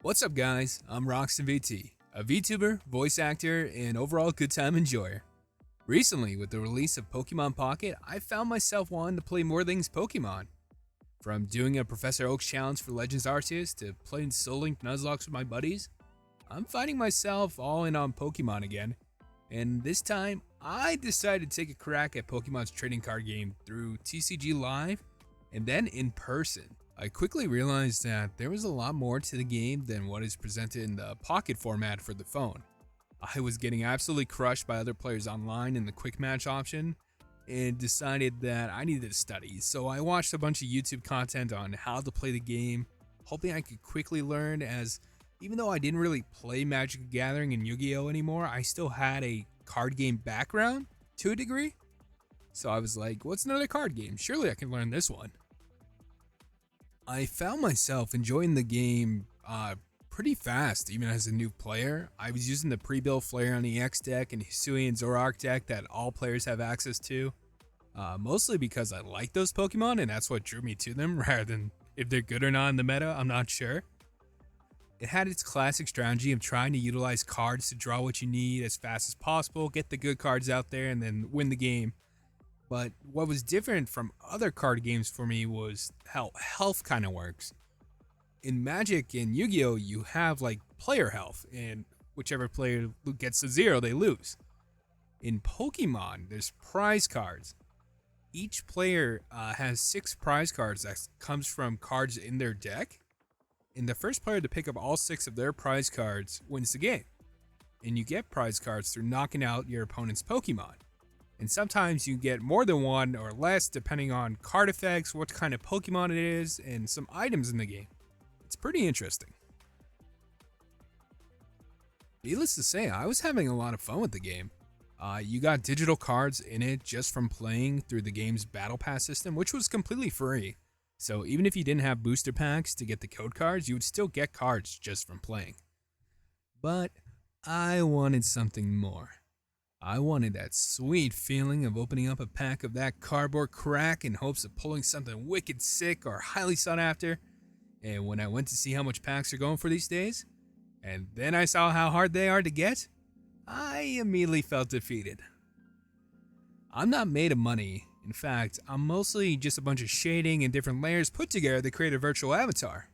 What's up guys, I'm RoxtonVT, a VTuber, voice actor, and overall good time enjoyer. Recently, with the release of Pokemon Pocket, I found myself wanting to play more things Pokemon. From doing a Professor Oak's challenge for Legends Arceus to playing Soul Link Nuzlocke with my buddies, I'm finding myself all in on Pokemon again, and this time, I decided to take a crack at Pokemon's trading card game through TCG Live and then in person. I quickly realized that there was a lot more to the game than what is presented in the Pocket format for the phone. I was getting absolutely crushed by other players online in the quick match option and decided that I needed to study, so I watched a bunch of YouTube content on how to play the game, hoping I could quickly learn, as even though I didn't really play Magic the Gathering and Yu-Gi-Oh anymore, I still had a card game background to a degree. So I was like, what's another card game? Surely I can learn this one. I found myself enjoying the game pretty fast, even as a new player. I was using the pre-built Flareon EX deck and Hisuian Zoroark deck that all players have access to, mostly because I like those Pokemon and that's what drew me to them, rather than if they're good or not in the meta, I'm not sure. It had its classic strategy of trying to utilize cards to draw what you need as fast as possible, get the good cards out there, and then win the game. But what was different from other card games for me was how health kind of works. In Magic and Yu-Gi-Oh, you have like player health, and whichever player gets to 0, they lose. In Pokemon, there's prize cards. Each player has 6 prize cards that comes from cards in their deck, and the first player to pick up all 6 of their prize cards wins the game. And you get prize cards through knocking out your opponent's Pokemon. And sometimes you get more than one or less depending on card effects, what kind of Pokemon it is, and some items in the game. It's pretty interesting. Needless to say, I was having a lot of fun with the game. You got digital cards in it just from playing through the game's Battle Pass system, which was completely free. So even if you didn't have booster packs to get the code cards, you would still get cards just from playing. But I wanted something more. I wanted that sweet feeling of opening up a pack of that cardboard crack in hopes of pulling something wicked sick or highly sought after. And when I went to see how much packs are going for these days, and then I saw how hard they are to get, I immediately felt defeated. I'm not made of money. In fact, I'm mostly just a bunch of shading and different layers put together to create a virtual avatar.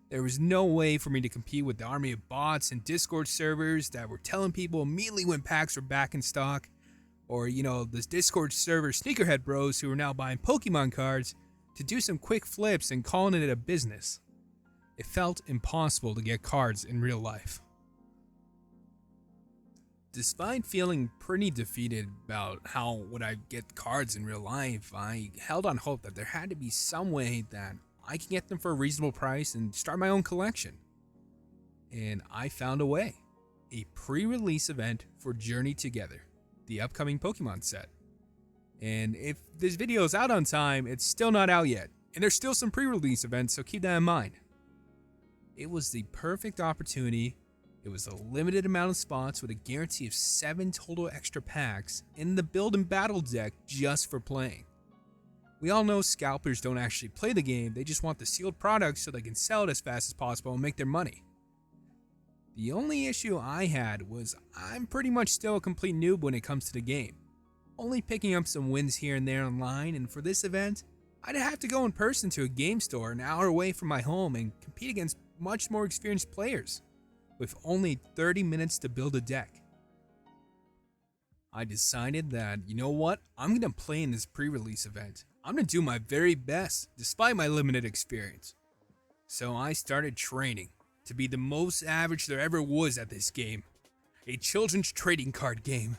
There was no way for me to compete with the army of bots and Discord servers that were telling people immediately when packs were back in stock, or this Discord server sneakerhead bros who are now buying Pokemon cards to do some quick flips and calling it a business. It felt impossible to get cards in real life. Despite feeling pretty defeated about how would I get cards in real life, I held on hope that there had to be some way that I can get them for a reasonable price and start my own collection. And I found a way. A pre-release event for Journey Together, the upcoming Pokemon set. And if this video is out on time, it's still not out yet. And there's still some pre-release events, so keep that in mind. It was the perfect opportunity. It was a limited amount of spots with a guarantee of 7 total extra packs in the build and battle deck just for playing. We all know scalpers don't actually play the game, they just want the sealed product so they can sell it as fast as possible and make their money. The only issue I had was I'm pretty much still a complete noob when it comes to the game, only picking up some wins here and there online, and for this event, I'd have to go in person to a game store an hour away from my home and compete against much more experienced players, with only 30 minutes to build a deck. I decided that, you know what, I'm going to play in this pre-release event. I'm going to do my very best, despite my limited experience. So I started training to be the most average there ever was at this game. A children's trading card game.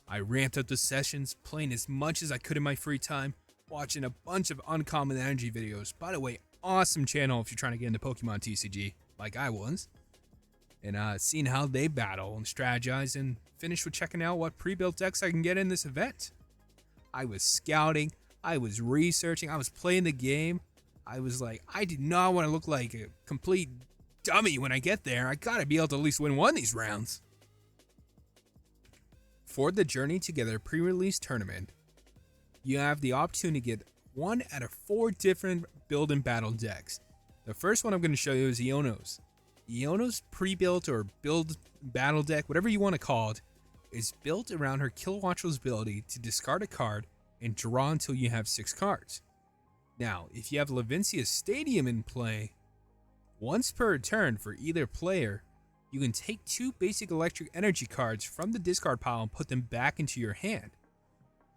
I ramped up the sessions, playing as much as I could in my free time, watching a bunch of Uncommon Energy videos. By the way, awesome channel if you're trying to get into Pokemon TCG, like I was. And seeing how they battle and strategize, and finish with checking out what pre-built decks I can get in this event. I was scouting, I was researching, I was playing the game. I was like, I did not want to look like a complete dummy when I get there. I gotta be able to at least win one of these rounds. For the Journey Together pre-release tournament, you have the opportunity to get 1 out of 4 different build and battle decks. The first one I'm going to show you is Iono's. Iono's pre-built or build battle deck, whatever you want to call it, is built around her Kilowattrel's ability to discard a card and draw until you have 6 cards. Now, if you have Levincia Stadium in play, once per turn for either player, you can take 2 basic electric energy cards from the discard pile and put them back into your hand.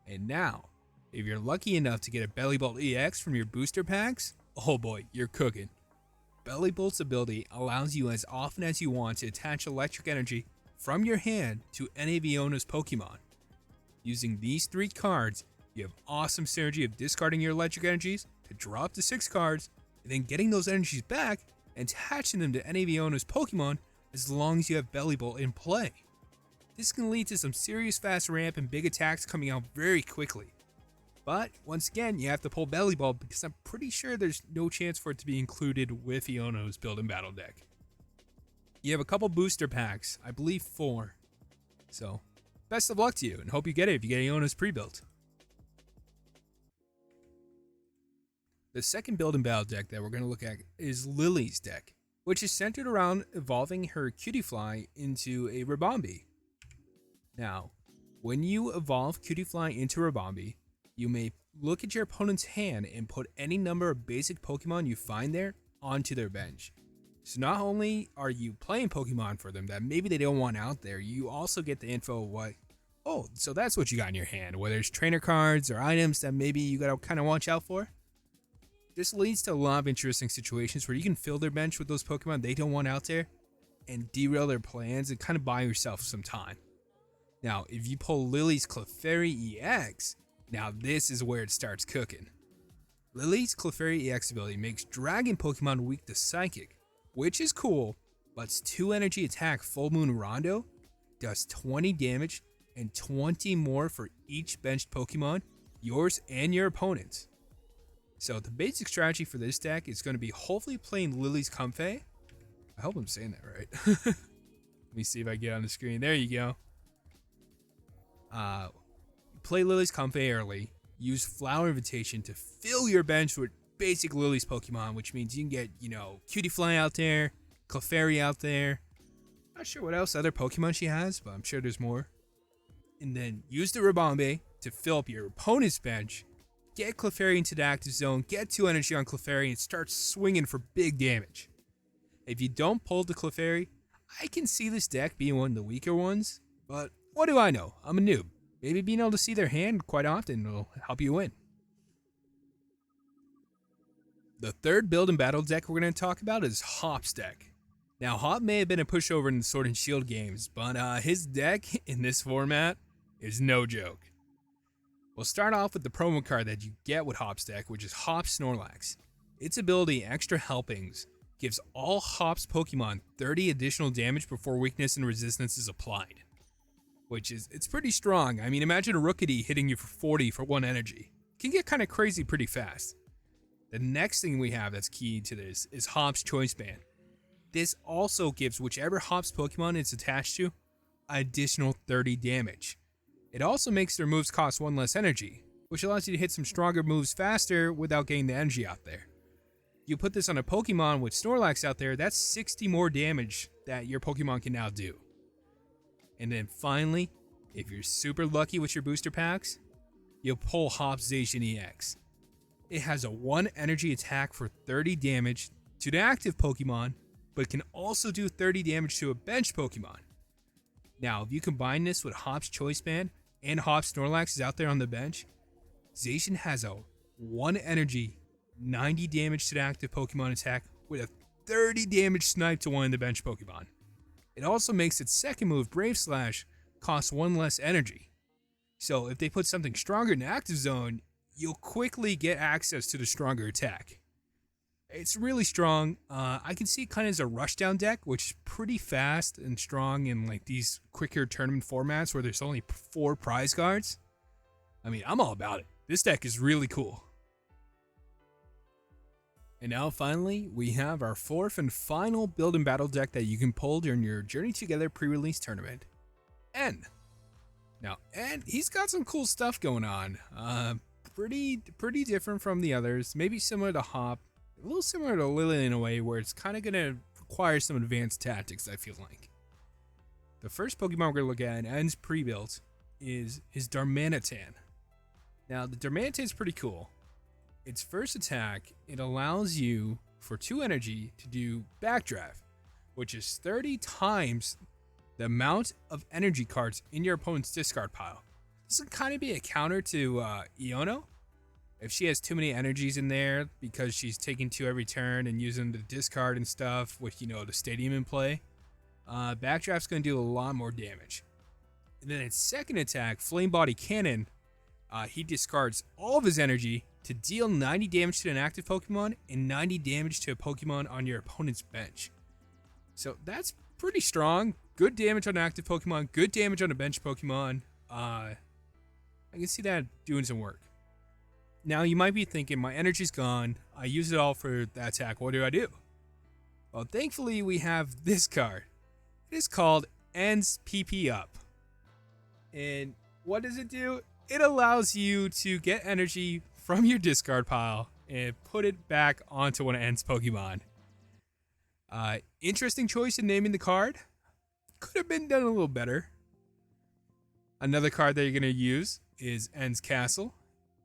And now, if you're lucky enough to get a Belly Bolt EX from your booster packs, oh boy, you're cooking. Belly Bolt's ability allows you as often as you want to attach electric energy from your hand to any of Iono's Pokemon. Using these 3 cards, you have awesome synergy of discarding your electric energies to draw up to 6 cards, and then getting those energies back and attaching them to any of Iono's Pokemon as long as you have Belly Bolt in play. This can lead to some serious fast ramp and big attacks coming out very quickly. But once again, you have to pull Belly Bolt because I'm pretty sure there's no chance for it to be included with Iono's build and battle deck. You have a couple booster packs, I believe 4. So, best of luck to you and hope you get it if you get Iono's pre-built. The second build and battle deck that we're going to look at is Lily's deck, which is centered around evolving her Cutiefly into a Ribombee. Now, when you evolve Cutiefly into Ribombee, you may look at your opponent's hand and put any number of basic Pokemon you find there onto their bench. So not only are you playing Pokemon for them that maybe they don't want out there, you also get the info of what, oh, so that's what you got in your hand, whether it's trainer cards or items that maybe you gotta kind of watch out for. This leads to a lot of interesting situations where you can fill their bench with those Pokemon they don't want out there and derail their plans and kind of buy yourself some time. Now, if you pull Lily's Clefairy EX, now this is where it starts cooking. Lily's Clefairy EX ability makes Dragon Pokemon weak to Psychic, which is cool, but its 2 energy attack Full Moon Rondo does 20 damage and 20 more for each benched Pokemon, yours and your opponent's. So the basic strategy for this deck is going to be hopefully playing Lily's Comfey. I hope I'm saying that right. Let me see if I get on the screen. There you go. Play Lily's Comfey early. Use Flower Invitation to fill your bench with basic Lily's Pokemon, which means you can get, Cutiefly out there, Clefairy out there. Not sure what else other Pokemon she has, but I'm sure there's more. And then use the Ribombee to fill up your opponent's bench. Get Clefairy into the active zone, get 2 energy on Clefairy, and start swinging for big damage. If you don't pull the Clefairy, I can see this deck being one of the weaker ones, but what do I know? I'm a noob. Maybe being able to see their hand quite often will help you win. The third build and battle deck we're going to talk about is Hop's deck. Now, Hop may have been a pushover in the Sword and Shield games, but his deck in this format is no joke. We'll start off with the promo card that you get with Hop's deck, which is Hop Snorlax. Its ability, Extra Helpings, gives all Hop's Pokemon 30 additional damage before weakness and resistance is applied. It's pretty strong. I mean, imagine a Rookidee hitting you for 40 for 1 energy. It can get kind of crazy pretty fast. The next thing we have that's key to this is Hop's Choice Band. This also gives whichever Hop's Pokemon it's attached to additional 30 damage. It also makes their moves cost 1 less energy, which allows you to hit some stronger moves faster without getting the energy out there. You put this on a Pokemon with Snorlax out there, that's 60 more damage that your Pokemon can now do. And then finally, if you're super lucky with your booster packs, you'll pull Hop's Zacian EX. It has a 1 energy attack for 30 damage to the active Pokemon, but can also do 30 damage to a bench Pokemon. Now, if you combine this with Hop's Choice Band and Hop's Snorlax is out there on the bench, Zacian has a 1 energy, 90 damage to the active Pokemon attack with a 30 damage snipe to one of the bench Pokemon. It also makes its second move, Brave Slash, cost 1 less energy. So if they put something stronger in the active zone, you'll quickly get access to the stronger attack. It's really strong. I can see it kind of as a rushdown deck, which is pretty fast and strong in like these quicker tournament formats where there's only 4 prize cards. I mean, I'm all about it. This deck is really cool. And now finally, we have our 4th and final build and battle deck that you can pull during your Journey Together pre-release tournament. N. Now, N, he's got some cool stuff going on. Pretty different from the others. Maybe similar to Hop. A little similar to Lily in a way where it's kind of going to requires some advanced tactics, I feel like. The first Pokemon we're going to look at, and N's pre-built, is his Darmanitan. Now, the Darmanitan is pretty cool. Its first attack, it allows you, for 2 energy, to do Backdraft, which is 30 times the amount of energy cards in your opponent's discard pile. This can kind of be a counter to Iono. If she has too many energies in there because she's taking 2 every turn and using the discard and stuff with, the stadium in play, Backdraft's going to do a lot more damage. And then its second attack, Flame Body Cannon, he discards all of his energy to deal 90 damage to an active Pokemon and 90 damage to a Pokemon on your opponent's bench. So that's pretty strong. Good damage on active Pokemon, good damage on a bench Pokemon. I can see that doing some work. Now you might be thinking, my energy's gone. I use it all for that attack. What do? Well, thankfully we have this card. It is called N's PP Up. And what does it do? It allows you to get energy from your discard pile and put it back onto one of N's Pokemon. Interesting choice in naming the card. Could have been done a little better. Another card that you're going to use is N's Castle.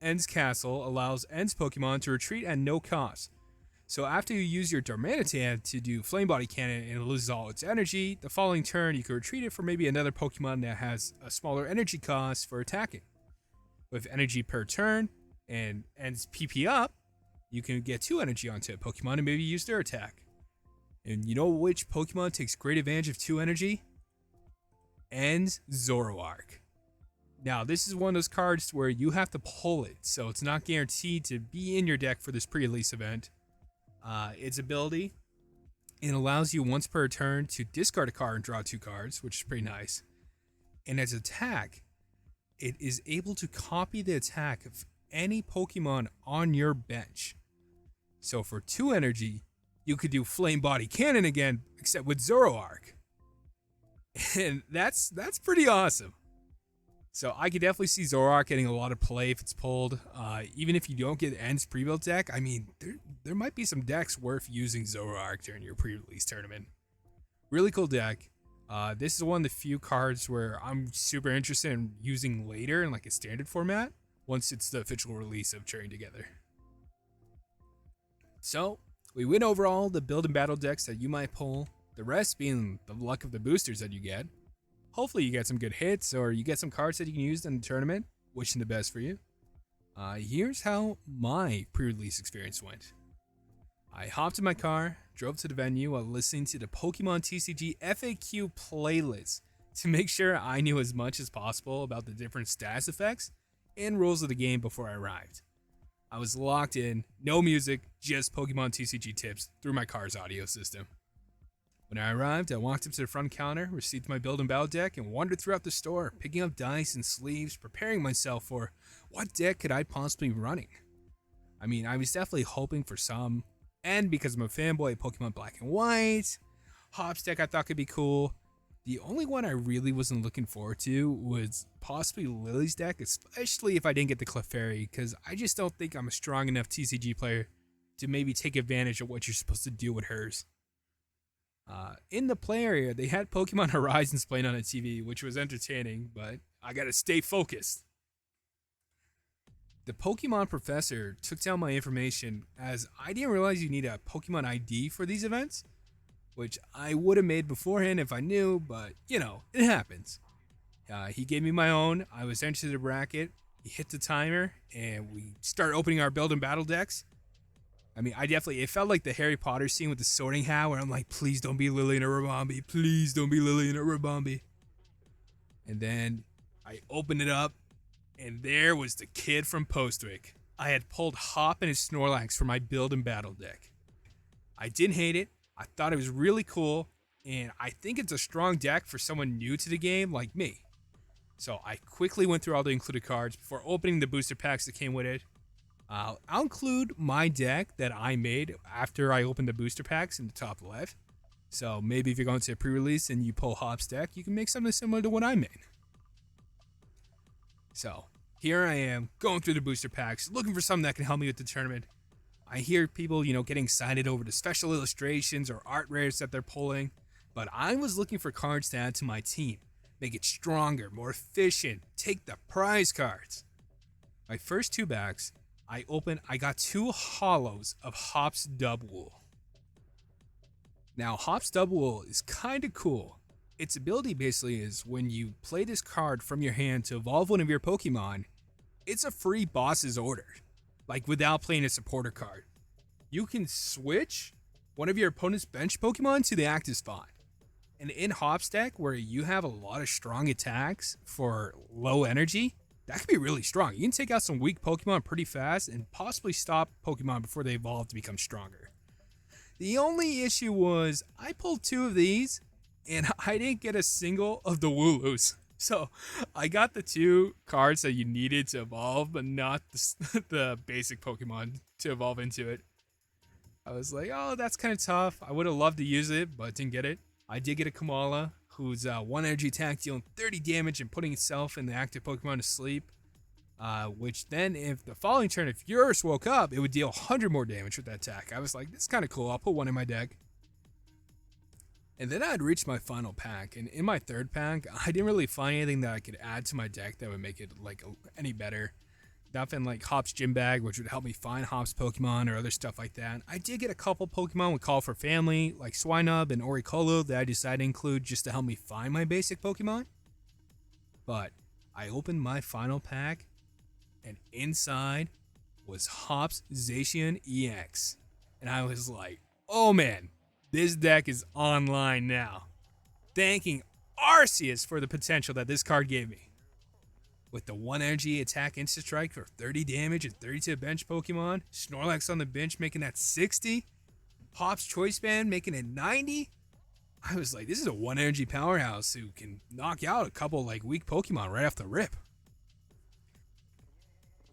N's Castle allows N's Pokemon to retreat at no cost. So after you use your Darmanitan to do Flame Body Cannon and it loses all its energy, the following turn you can retreat it for maybe another Pokemon that has a smaller energy cost for attacking. With energy per turn and N's PP Up, you can get 2 energy onto a Pokemon and maybe use their attack. And you know which Pokemon takes great advantage of 2 energy? N's Zoroark. Now, this is one of those cards where you have to pull it, so it's not guaranteed to be in your deck for this pre-release event. Its ability, it allows you once per turn to discard a card and draw 2 cards, which is pretty nice. And its attack, it is able to copy the attack of any Pokemon on your bench. So for 2 energy, you could do Flame Body Cannon again, except with Zoroark. And that's pretty awesome. So I could definitely see Zoroark getting a lot of play if it's pulled. Even if you don't get N's pre-built deck, I mean, there might be some decks worth using Zoroark during your pre-release tournament. Really cool deck. This is one of the few cards where I'm super interested in using later in like a standard format once it's the official release of Cheering Together. So we went over all the build and battle decks that you might pull, the rest being the luck of the boosters that you get. Hopefully you get some good hits or you get some cards that you can use in the tournament. Wishing the best for you. Here's how my pre-release experience went. I hopped in my car, drove to the venue while listening to the Pokemon TCG FAQ playlist to make sure I knew as much as possible about the different status effects and rules of the game before I arrived. I was locked in, no music, just Pokemon TCG tips through my car's audio system. When I arrived, I walked up to the front counter, received my build and battle deck, and wandered throughout the store, picking up dice and sleeves, preparing myself for what deck could I possibly be running. I mean, I was definitely hoping for some, and because I'm a fanboy of Pokemon Black and White, Hop's deck I thought could be cool. The only one I really wasn't looking forward to was possibly Lily's deck, especially if I didn't get the Clefairy, because I just don't think I'm a strong enough TCG player to maybe take advantage of what you're supposed to do with hers. In the play area, they had Pokemon Horizons playing on the TV, which was entertaining, but I gotta stay focused. The Pokemon professor took down my information as I didn't realize you need a Pokemon ID for these events, which I would have made beforehand if I knew, but it happens. He gave me my own, I was entered the bracket, he hit the timer, and we started opening our build and battle decks. I mean, it felt like the Harry Potter scene with the sorting hat where I'm like, please don't be Lily and a Rabombi. Please don't be Lily and a Rabombi. And then I opened it up, and there was the kid from Postwick. I had pulled Hop and his Snorlax for my build and battle deck. I didn't hate it. I thought it was really cool, and I think it's a strong deck for someone new to the game like me. So I quickly went through all the included cards before opening the booster packs that came with it. I'll include my deck that I made after I opened the booster packs in the top left. So maybe if you're going to a pre-release and you pull Hop's deck, you can make something similar to what I made. So here I am going through the booster packs, looking for something that can help me with the tournament. I hear people, getting excited over the special illustrations or art rares that they're pulling, but I was looking for cards to add to my team, make it stronger, more efficient, take the prize cards. My first two packs, I got two hollows of Hop's Dubwool. Now, Hop's Dubwool is kind of cool. Its ability basically is when you play this card from your hand to evolve one of your Pokemon, it's a free boss's order, like without playing a supporter card. You can switch one of your opponent's bench Pokemon to the active spot. And in Hop's deck, where you have a lot of strong attacks for low energy, that could be really strong. You can take out some weak Pokemon pretty fast and possibly stop Pokemon before they evolve to become stronger. The only issue was I pulled two of these and I didn't get a single of the Wooloos. So I got the two cards that you needed to evolve, but not the basic Pokemon to evolve into it. I was like, oh, that's kind of tough. I would have loved to use it, but didn't get it. I did get a Kamala, who's one energy attack dealing 30 damage and putting itself and the active Pokemon to sleep. Which then, if the following turn, if yours woke up, it would deal 100 more damage with that attack. I was like, this is kind of cool. I'll put one in my deck. And then I had reached my final pack, and in my third pack, I didn't really find anything that I could add to my deck that would make it like any better. Nothing like Hop's Gym Bag, which would help me find Hop's Pokemon or other stuff like that. I did get a couple Pokemon with Call for Family, like Swinub and Oricolo, that I decided to include just to help me find my basic Pokemon. But I opened my final pack, and inside was Hop's Zacian EX. And I was like, oh man, this deck is online now. Thanking Arceus for the potential that this card gave me. With the 1 energy attack instant strike for 30 damage and 32 bench Pokemon, Snorlax on the bench making that 60, Hop's Choice Band making it 90. I was like, this is a 1 energy powerhouse who can knock out a couple like weak Pokemon right off the rip.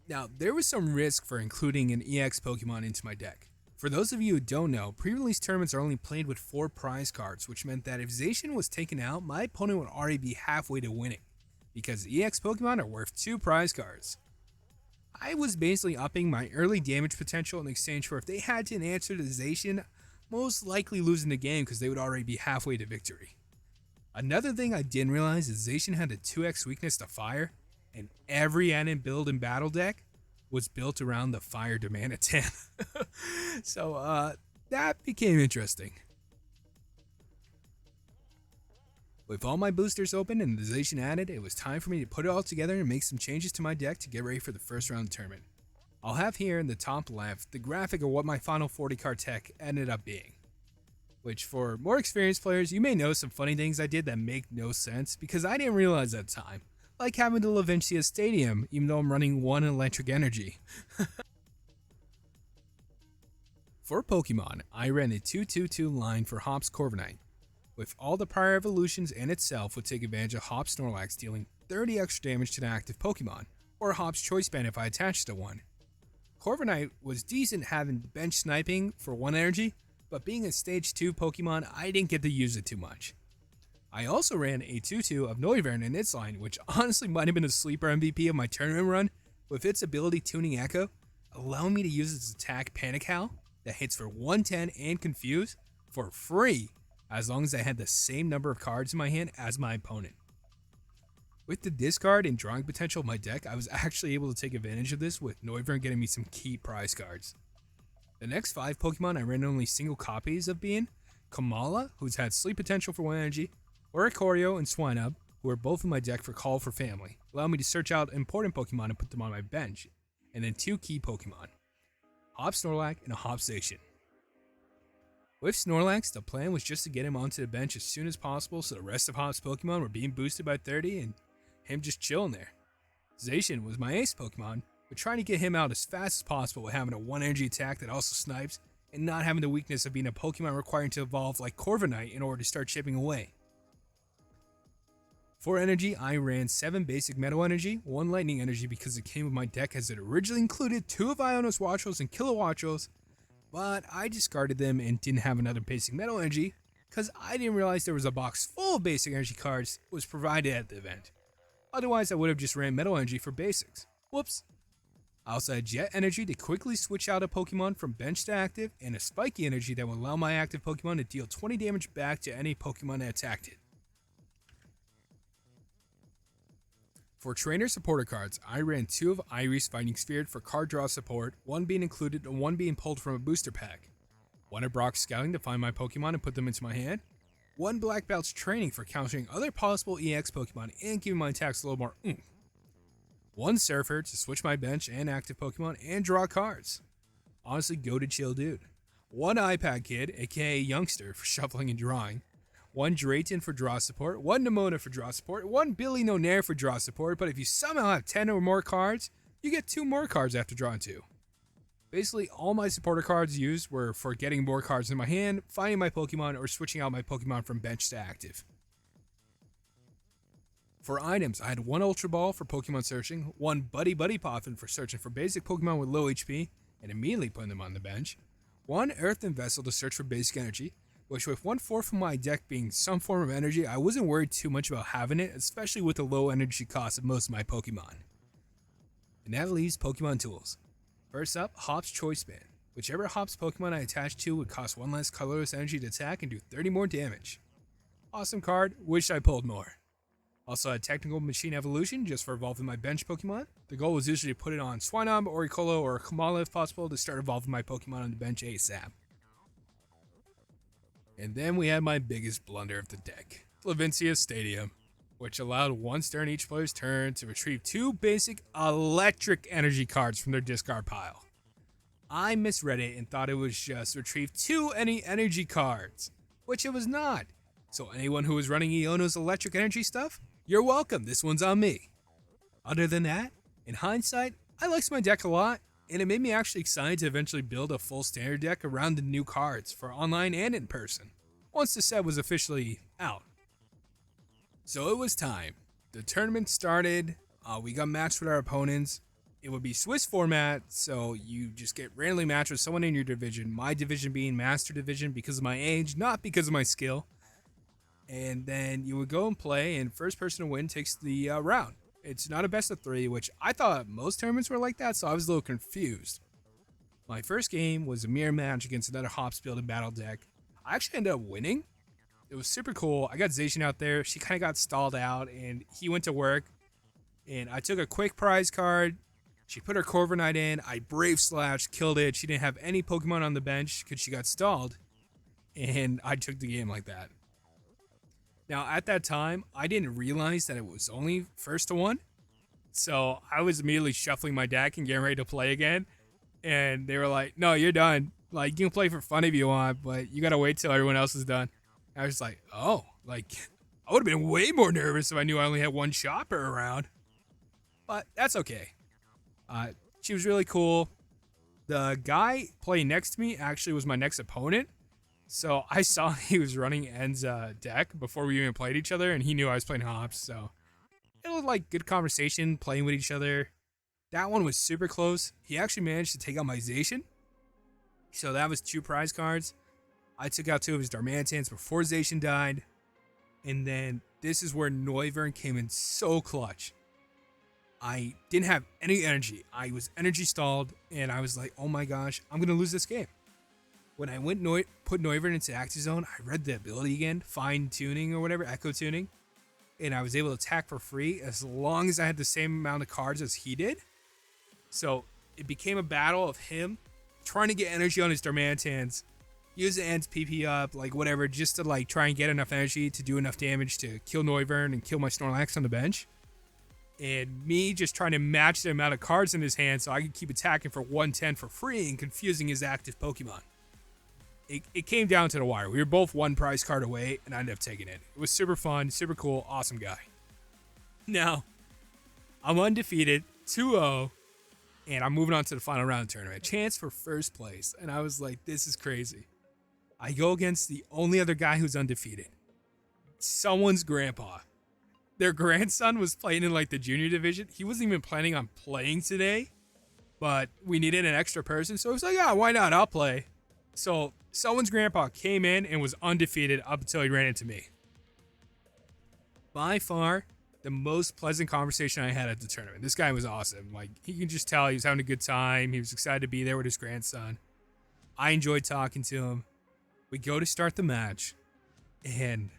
Now, there was some risk for including an EX Pokemon into my deck. For those of you who don't know, pre-release tournaments are only played with 4 prize cards, which meant that if Zacian was taken out, my opponent would already be halfway to winning, because EX Pokemon are worth 2 prize cards. I was basically upping my early damage potential in exchange for if they had to answer to Zacian, most likely losing the game because they would already be halfway to victory. Another thing I didn't realize is Zacian had a 2x weakness to fire, and every Anon build in battle deck was built around the fire demand at 10. So that became interesting. With all my boosters open and the Zacian added, it was time for me to put it all together and make some changes to my deck to get ready for the first round of the tournament. I'll have here in the top left the graphic of what my final 40 card tech ended up being. Which, for more experienced players, you may know some funny things I did that make no sense because I didn't realize at the time. Like having the Laventia Stadium, even though I'm running 1 electric energy. For Pokemon, I ran a 2-2-2 line for Hop's Corviknight. With all the prior evolutions and itself would take advantage of Hop's Snorlax, dealing 30 extra damage to the active Pokemon, or Hop's Choice Band if I attached to one. Corviknight was decent having bench sniping for 1 energy, but being a stage 2 Pokemon, I didn't get to use it too much. I also ran a 2-2 of Noivern in its line, which honestly might have been a sleeper MVP of my tournament run, with its ability Tuning Echo, allowing me to use its attack Panic Howl that hits for 110 and Confuse for free, as long as I had the same number of cards in my hand as my opponent. With the discard and drawing potential of my deck, I was actually able to take advantage of this, with Noivern getting me some key prize cards. The next 5 Pokemon I ran only single copies of being Kamala, who's had sleep potential for 1 energy, Oricorio and Swinub, who are both in my deck for Call for Family, allow me to search out important Pokemon and put them on my bench, and then 2 key Pokemon, Hop Snorlax and a Hop Zacian. With Snorlax, the plan was just to get him onto the bench as soon as possible so the rest of Hop's Pokemon were being boosted by 30 and him just chilling there. Zacian was my ace Pokemon, but trying to get him out as fast as possible with having a 1 energy attack that also snipes, and not having the weakness of being a Pokemon requiring to evolve like Corviknight in order to start chipping away. For energy, I ran 7 basic Metal Energy, 1 Lightning Energy because it came with my deck as it originally included 2 of Ionos Watchels and Kilowatchels, but I discarded them and didn't have another basic Metal Energy because I didn't realize there was a box full of basic energy cards was provided at the event. Otherwise, I would have just ran Metal Energy for basics. Whoops. I also had Jet Energy to quickly switch out a Pokemon from bench to active, and a Spiky Energy that will allow my active Pokemon to deal 20 damage back to any Pokemon that attacked it. For trainer supporter cards, I ran 2 of Iris Fighting Spirit for card draw support, 1 being included and 1 being pulled from a booster pack. 1 of Brock Scouting to find my Pokemon and put them into my hand. 1 Black Belt's Training for countering other possible EX Pokemon and giving my attacks a little more oomph. 1 Surfer to switch my bench and active Pokemon and draw cards. Honestly, go to chill dude. 1 iPad Kid, aka Youngster, for shuffling and drawing. 1 Drayton for draw support, 1 Nemona for draw support, 1 Billy No Nair for draw support, but if you somehow have 10 or more cards, you get 2 more cards after drawing 2. Basically, all my supporter cards used were for getting more cards in my hand, finding my Pokemon, or switching out my Pokemon from bench to active. For items, I had 1 Ultra Ball for Pokemon searching, 1 Buddy Buddy Poffin for searching for basic Pokemon with low HP, and immediately putting them on the bench, 1 Earthen Vessel to search for basic energy, which with 1/4 of my deck being some form of energy, I wasn't worried too much about having it, especially with the low energy cost of most of my Pokemon. And that leaves Pokemon tools. First up, Hop's Choice Band. Whichever Hop's Pokemon I attach to would cost 1 less colorless energy to attack and do 30 more damage. Awesome card, wish I pulled more. Also had Technical Machine Evolution just for evolving my bench Pokemon. The goal was usually to put it on Swinub, Oricolo, or Kamala if possible to start evolving my Pokemon on the bench ASAP. And then we had my biggest blunder of the deck, Levincia Stadium, which allowed 1 turn each player's turn to retrieve 2 basic electric energy cards from their discard pile. I misread it and thought it was just retrieve 2 any energy cards, which it was not. So anyone who was running Iono's electric energy stuff, you're welcome, this one's on me. Other than that, in hindsight, I liked my deck a lot, and it made me actually excited to eventually build a full standard deck around the new cards for online and in person, once the set was officially out. So it was time. The tournament started, we got matched with our opponents. It would be Swiss format, so you just get randomly matched with someone in your division, my division being Master Division because of my age, not because of my skill. And then you would go and play, and first person to win takes the round. It's not a best of 3, which I thought most tournaments were like that, so I was a little confused. My first game was a mirror match against another Hops build and battle deck. I actually ended up winning. It was super cool. I got Zacian out there. She kind of got stalled out, and he went to work. And I took a quick prize card. She put her Corviknight in. I Brave Slash, killed it. She didn't have any Pokemon on the bench because she got stalled. And I took the game like that. Now, at that time, I didn't realize that it was only first to 1. So I was immediately shuffling my deck and getting ready to play again. And they were like, no, you're done. Like, you can play for fun if you want, but you got to wait till everyone else is done. And I was like, oh, like, I would have been way more nervous if I knew I only had 1 shopper around. But that's okay. She was really cool. The guy playing next to me actually was my next opponent. So I saw he was running En's deck before we even played each other, and he knew I was playing Hops, so it was like good conversation, playing with each other. That one was super close. He actually managed to take out my Zacian, so that was 2 prize cards. I took out 2 of his Darmanians before Zacian died, and then this is where Noivern came in so clutch. I didn't have any energy. I was energy stalled, and I was like, oh my gosh, I'm going to lose this game. When I went put Noivern into Active Zone, I read the ability again, fine tuning or whatever, echo tuning, and I was able to attack for free as long as I had the same amount of cards as he did. So it became a battle of him trying to get energy on his Darmanians, use the Ents PP up, like whatever, just to like try and get enough energy to do enough damage to kill Noivern and kill my Snorlax on the bench. And me just trying to match the amount of cards in his hand so I could keep attacking for 110 for free and confusing his active Pokemon. It came down to the wire. We were both 1 prize card away, and I ended up taking it. It was super fun, super cool, awesome guy. Now, I'm undefeated, 2-0, and I'm moving on to the final round of the tournament. Chance for first place, and I was like, this is crazy. I go against the only other guy who's undefeated. Someone's grandpa. Their grandson was playing in like the junior division. He wasn't even planning on playing today, but we needed an extra person, so I was like, yeah, why not? I'll play. So someone's grandpa came in and was undefeated up until he ran into me. By far, the most pleasant conversation I had at the tournament. This guy was awesome. Like, you can just tell he was having a good time. He was excited to be there with his grandson. I enjoyed talking to him. We go to start the match, and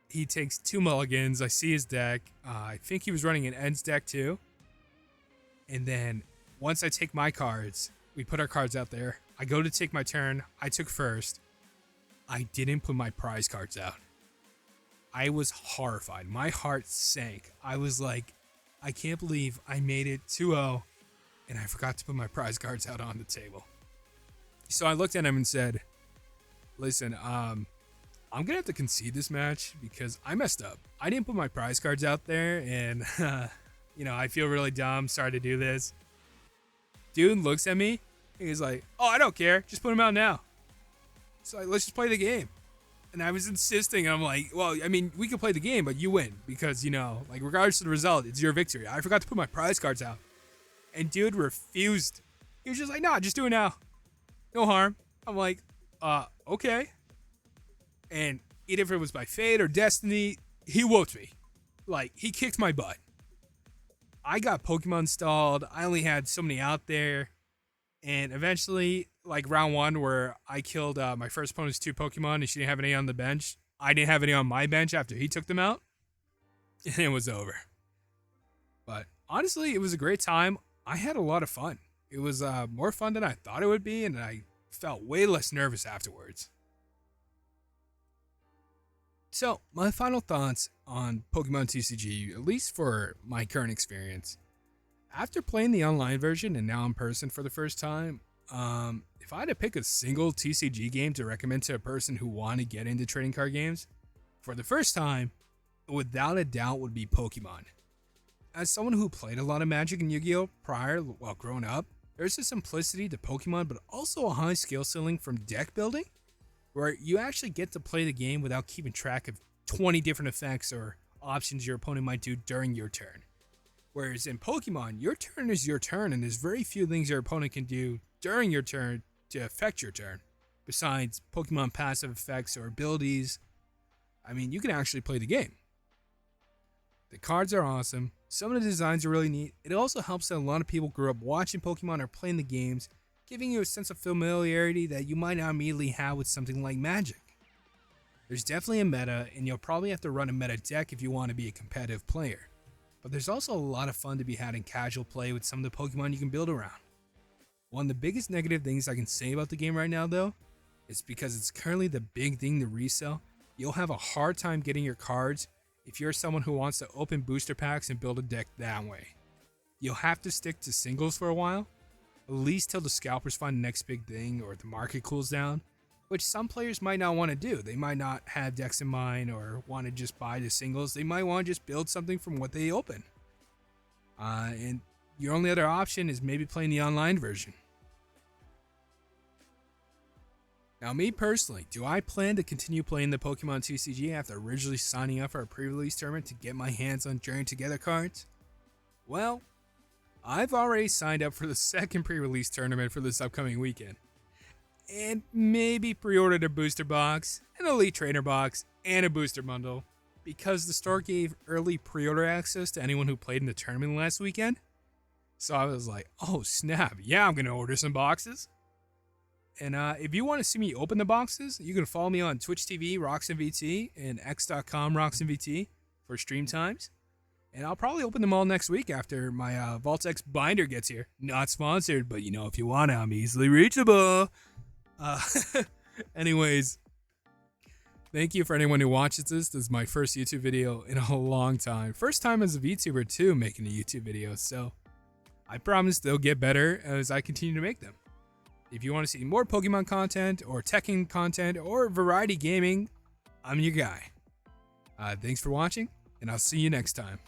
he takes 2 mulligans. I see his deck. I think he was running an ends deck too. And then once I take my cards, we put our cards out there. I go to take my turn. I took first. I didn't put my prize cards out. I was horrified. My heart sank. I was like, I can't believe I made it 2-0 and I forgot to put my prize cards out on the table. So I looked at him and said, listen, I'm going to have to concede this match because I messed up. I didn't put my prize cards out there, and, I feel really dumb. Sorry to do this. Dude looks at me. He's like, oh, I don't care. Just put them out now. So let's just play the game. And I was insisting. I'm like, well, I mean, we can play the game, but you win because, regardless of the result, it's your victory. I forgot to put my prize cards out. And dude refused. He was just like, nah, just do it now. No harm. I'm like, okay. And either if it was by fate or destiny, he whooped me. Like, he kicked my butt. I got Pokemon stalled. I only had so many out there. And eventually, like round 1 where I killed my first opponent's 2 Pokemon and she didn't have any on the bench. I didn't have any on my bench after he took them out. And it was over. But honestly, it was a great time. I had a lot of fun. It was more fun than I thought it would be, and I felt way less nervous afterwards. So, my final thoughts on Pokemon TCG, at least for my current experience. After playing the online version and now in person for the first time, if I had to pick a single TCG game to recommend to a person who wanted to get into trading card games, for the first time, without a doubt would be Pokemon. As someone who played a lot of Magic and Yu-Gi-Oh! Prior while growing up, there's a simplicity to Pokemon, but also a high skill ceiling from deck building, where you actually get to play the game without keeping track of 20 different effects or options your opponent might do during your turn. Whereas in Pokemon, your turn is your turn, and there's very few things your opponent can do during your turn to affect your turn, besides Pokemon passive effects or abilities. I mean, you can actually play the game. The cards are awesome. Some of the designs are really neat. It also helps that a lot of people grew up watching Pokemon or playing the games, giving you a sense of familiarity that you might not immediately have with something like Magic. There's definitely a meta, and you'll probably have to run a meta deck if you want to be a competitive player. But there's also a lot of fun to be had in casual play with some of the Pokemon you can build around. One of the biggest negative things I can say about the game right now, though, is because it's currently the big thing to resell, you'll have a hard time getting your cards if you're someone who wants to open booster packs and build a deck that way. You'll have to stick to singles for a while, at least till the scalpers find the next big thing or the market cools down, which some players might not want to do. They might not have decks in mind or want to just buy the singles. They might want to just build something from what they open. And your only other option is maybe playing the online version. Now, me personally, do I plan to continue playing the Pokemon TCG after originally signing up for a pre-release tournament to get my hands on Journey Together cards? Well, I've already signed up for the second pre-release tournament for this upcoming weekend. And maybe pre-ordered a booster box, an Elite Trainer box, and a booster bundle, because the store gave early pre-order access to anyone who played in the tournament last weekend. So I was like, oh snap, yeah, I'm going to order some boxes. And if you want to see me open the boxes, you can follow me on Twitch TV, RoxanVT, and x.com, RoxanVT, for stream times. And I'll probably open them all next week after my Vault-X binder gets here. Not sponsored, but if you want to, I'm easily reachable. Anyways, thank you for anyone who watches this. This is my first YouTube video in a long time. First time as a VTuber too, making a YouTube video. So I promise they'll get better as I continue to make them. If you want to see more Pokemon content or Tekken content or variety gaming, I'm your guy. Thanks for watching, and I'll see you next time.